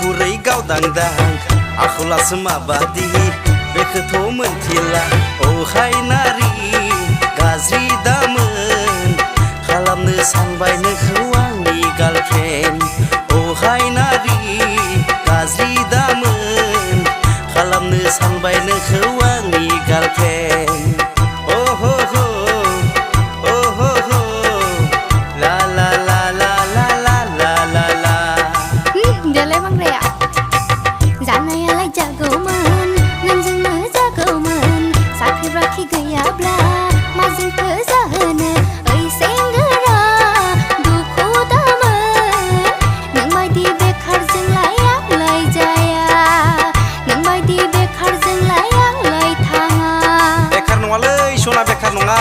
गुफुरै गावदांदां आखलासो माबादि बेखौथ' मोनथिला अहाय नारि गाज्रि दामोन खालामनो सानबाय नोंखौ आंनि गार्लफ्रेन्ड अहाय नारि गाज्रि दामोन खालामनो सानबाय नोंखौ आंनि गार्लफ्रेन्ड सना बेकार नङा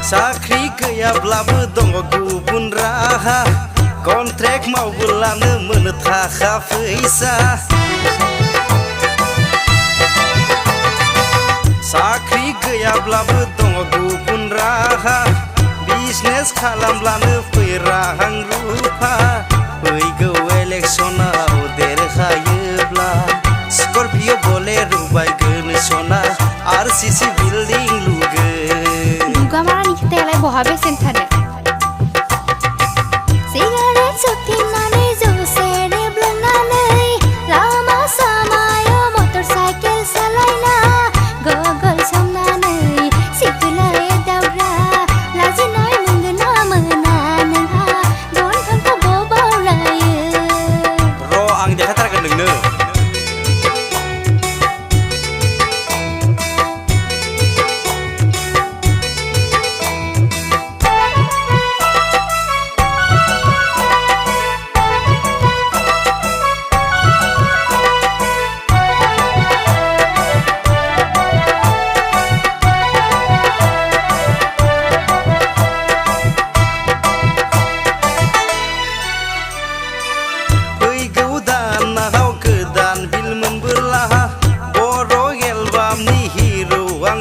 साख्रि गैयाब्लाबो दङ गुबुन राहा कन्ट्रेक्ट मावब्लानो मोनो थाखा फैसा साख्रि गैयाब्लाबो दङ गुबुन राहा बिजनेस खालामब्लानो फैयो रां रुफा फैगौ इलेक्सनाव देरहायोब्ला स्कर्पिय' बोलेर' बायगोन सना RCC बिल्डिं लुगोन Gamara nikitelah boha besen thare. Cigarette sotinane jo sere blangane lama samaya motorcycle salaina gogol samnane situlai dabra lajinai mungna mana nangha don thangko bobarai ro ang dekhatarkan nोंनो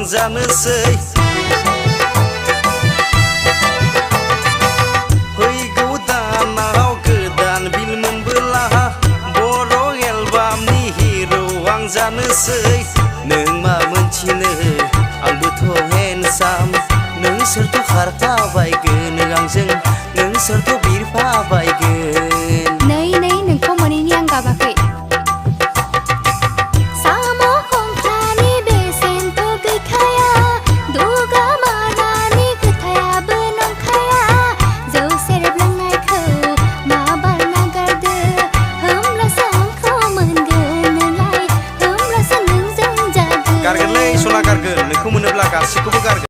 जानोसै फैगौ दानाव गोदान बिल मोनबोला बर' एलबामनि हिर' आं जानोसै नों मा मोनथिनो आंबोथ' हेन्डसाम नों सोरथ' खारफाबायगोन आंजों नों सोरथ' बिरफाबायगोन नै नोंखौ मोनैनि आं गाबाखै गारगोनलै सना गारगोन नोंखौ मोनोब्ला गासिखौबो गारगोन